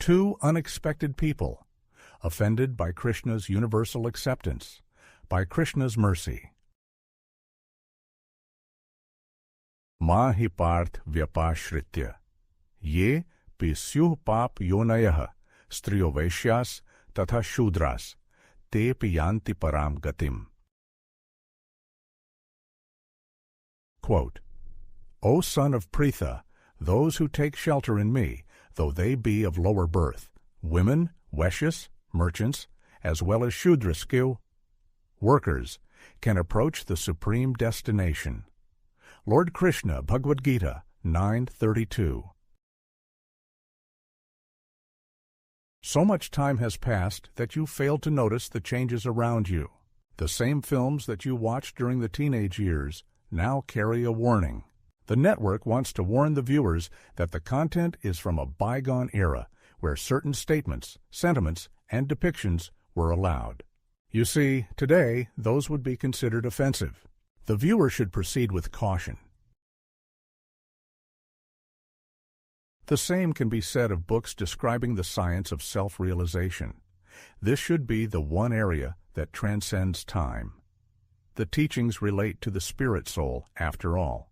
two unexpected people, offended by Krishna's universal acceptance, by Krishna's mercy. Mahi parth vyapashritya, ye pisyuh pap yonayah, striyo vaishyas tatha shudras, te piyanti param gatim. Quote, O son of Pritha, those who take shelter in me, though they be of lower birth, women, Vaishyas, merchants, as well as Shudraskyu, workers, can approach the supreme destination. Lord Krishna, Bhagavad-gita 9:32. So much time has passed that you failed to notice the changes around you. The same films that you watched during the teenage years now carry a warning. The network wants to warn the viewers that the content is from a bygone era where certain statements, sentiments, and depictions were allowed. You see, today, those would be considered offensive. The viewer should proceed with caution. The same can be said of books describing the science of self-realization. This should be the one area that transcends time. The teachings relate to the spirit soul, after all.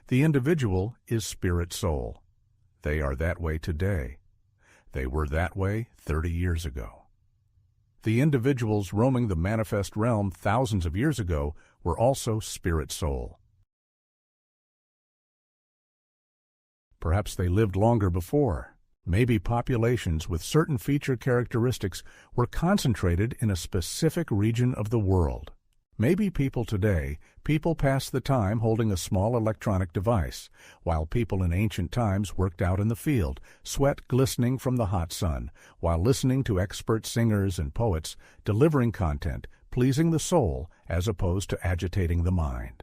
The individual is spirit soul. They are that way today. They were that way 30 years ago. The individuals roaming the manifest realm thousands of years ago were also spirit soul. Perhaps they lived longer before. Maybe populations with certain feature characteristics were concentrated in a specific region of the world. Maybe people pass the time holding a small electronic device, while people in ancient times worked out in the field, sweat glistening from the hot sun, while listening to expert singers and poets, delivering content, pleasing the soul as opposed to agitating the mind.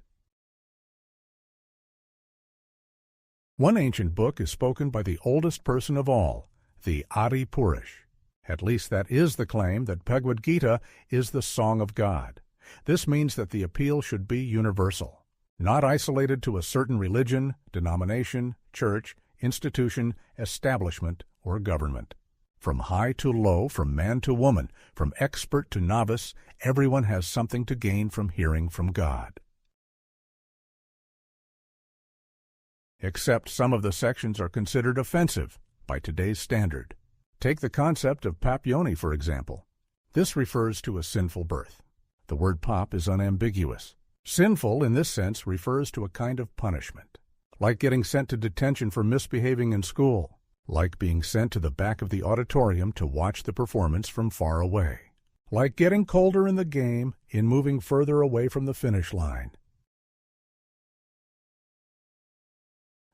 One ancient book is spoken by the oldest person of all, the Adi Purush. At least that is the claim that Bhagavad-gita is the Song of God. This means that the appeal should be universal, not isolated to a certain religion, denomination, church, institution, establishment, or government. From high to low, from man to woman, from expert to novice, everyone has something to gain from hearing from God. Except some of the sections are considered offensive by today's standard. Take the concept of papyoni, for example. This refers to a sinful birth. The word pap is unambiguous. Sinful, in this sense, refers to a kind of punishment, like getting sent to detention for misbehaving in school, like being sent to the back of the auditorium to watch the performance from far away, like getting colder in the game in moving further away from the finish line.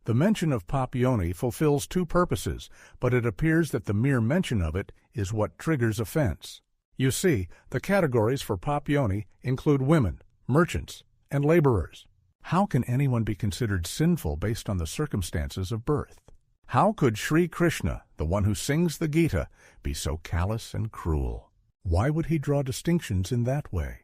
The mention of papyoni fulfills two purposes, but it appears that the mere mention of it is what triggers offense. You see, the categories for papyoni include women, merchants, and laborers. How can anyone be considered sinful based on the circumstances of birth? How could Sri Krishna, the one who sings the Gita, be so callous and cruel? Why would he draw distinctions in that way?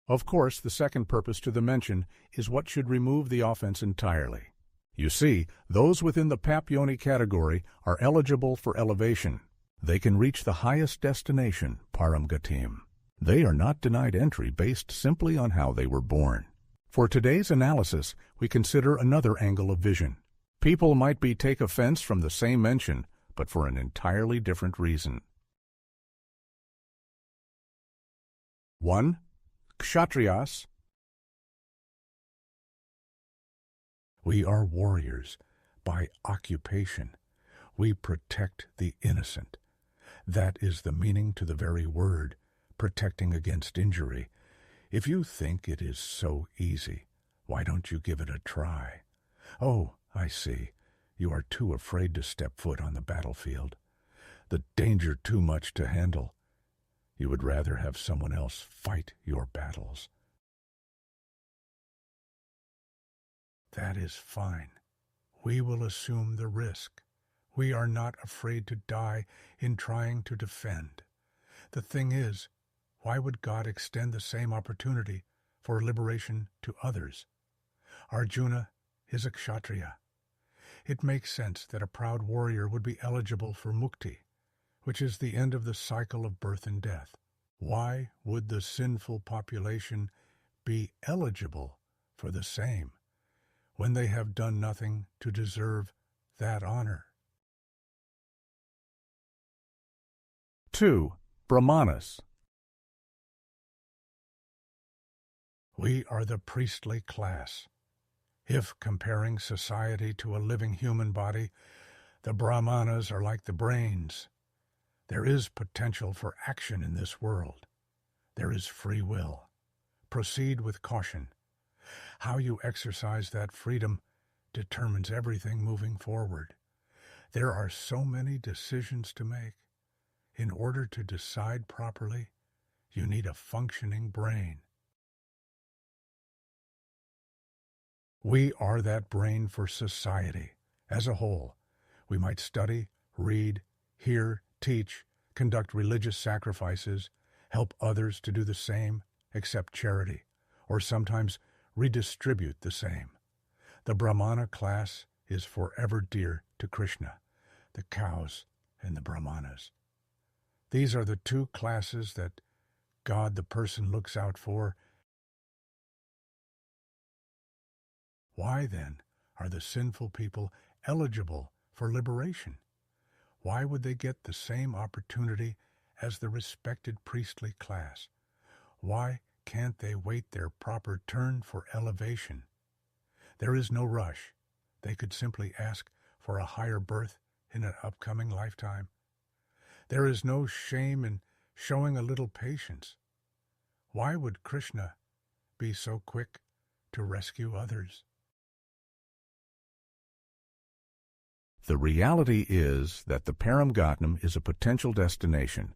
Of course, the second purpose to the mention is what should remove the offense entirely. You see, those within the papyoni category are eligible for elevation. They can reach the highest destination, param gatim. They are not denied entry based simply on how they were born. For today's analysis, we consider another angle of vision. People might take offense from the same mention, but for an entirely different reason. 1. Kshatriyas. We are warriors by occupation. We protect the innocent. That is the meaning to the very word, protecting against injury. If you think it is so easy, why don't you give it a try? Oh, I see. You are too afraid to step foot on the battlefield. The danger too much to handle. You would rather have someone else fight your battles. That is fine. We will assume the risk. We are not afraid to die in trying to defend. The thing is, why would God extend the same opportunity for liberation to others? Arjuna is a Kshatriya. It makes sense that a proud warrior would be eligible for mukti, which is the end of the cycle of birth and death. Why would the sinful population be eligible for the same when they have done nothing to deserve that honor? 2. Brahmanas. We are the priestly class. If comparing society to a living human body, the Brahmanas are like the brains. There is potential for action in this world. There is free will. Proceed with caution. How you exercise that freedom determines everything moving forward. There are so many decisions to make. In order to decide properly, you need a functioning brain. We are that brain for society as a whole. We might study, read, hear, teach, conduct religious sacrifices, help others to do the same, accept charity, or sometimes redistribute the same. The Brahmana class is forever dear to Krishna, the cows and the Brahmanas. These are the two classes that God the person looks out for. Why, then, are the sinful people eligible for liberation? Why would they get the same opportunity as the respected priestly class? Why can't they wait their proper turn for elevation? There is no rush. They could simply ask for a higher birth in an upcoming lifetime. There is no shame in showing a little patience. Why would Krishna be so quick to rescue others? The reality is that the Paramgatnam is a potential destination,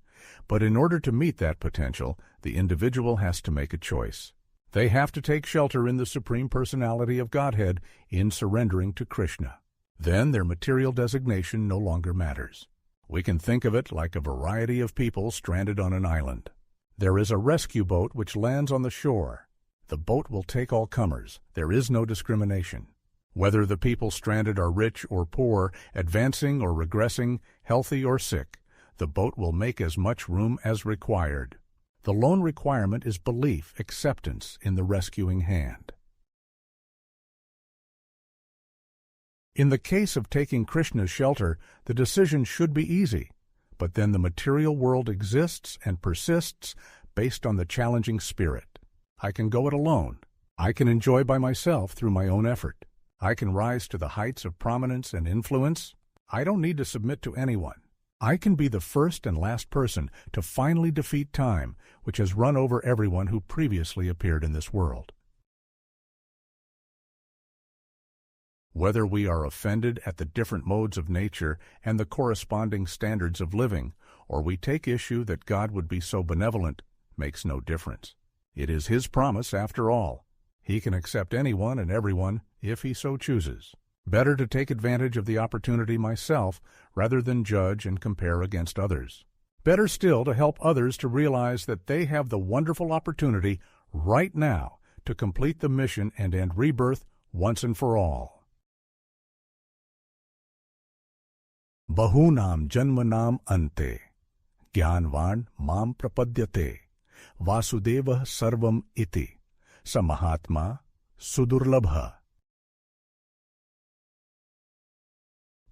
but in order to meet that potential, the individual has to make a choice. They have to take shelter in the Supreme Personality of Godhead in surrendering to Krishna. Then their material designation no longer matters. We can think of it like a variety of people stranded on an island. There is a rescue boat which lands on the shore. The boat will take all comers. There is no discrimination. Whether the people stranded are rich or poor, advancing or regressing, healthy or sick, the boat will make as much room as required. The lone requirement is belief, acceptance in the rescuing hand. In the case of taking Krishna's shelter, the decision should be easy, but then the material world exists and persists based on the challenging spirit. I can go it alone. I can enjoy by myself through my own effort. I can rise to the heights of prominence and influence. I don't need to submit to anyone. I can be the first and last person to finally defeat time, which has run over everyone who previously appeared in this world. Whether we are offended at the different modes of nature and the corresponding standards of living, or we take issue that God would be so benevolent, makes no difference. It is His promise after all. He can accept anyone and everyone if He so chooses. Better to take advantage of the opportunity myself rather than judge and compare against others. Better still to help others to realize that they have the wonderful opportunity right now to complete the mission and end rebirth once and for all. Bahunam janmanam ante, Gyanvan mam prapadyate, Vasudeva sarvam iti, Samahatma sudurlabha.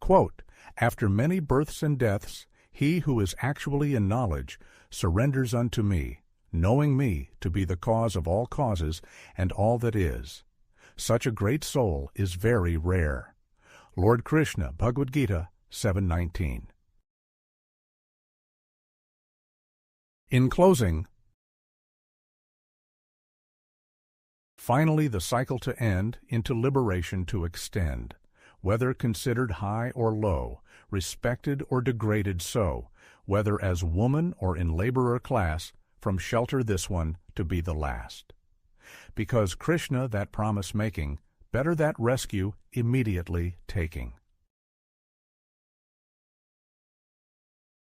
Quote, after many births and deaths, he who is actually in knowledge surrenders unto me, knowing me to be the cause of all causes and all that is. Such a great soul is very rare. Lord Krishna, Bhagavad-gita 7:19. In closing, finally the cycle to end, into liberation to extend. Whether considered high or low, respected or degraded so, whether as woman or in laborer class, from shelter this one to be the last. Because Krishna that promise making, better that rescue immediately taking.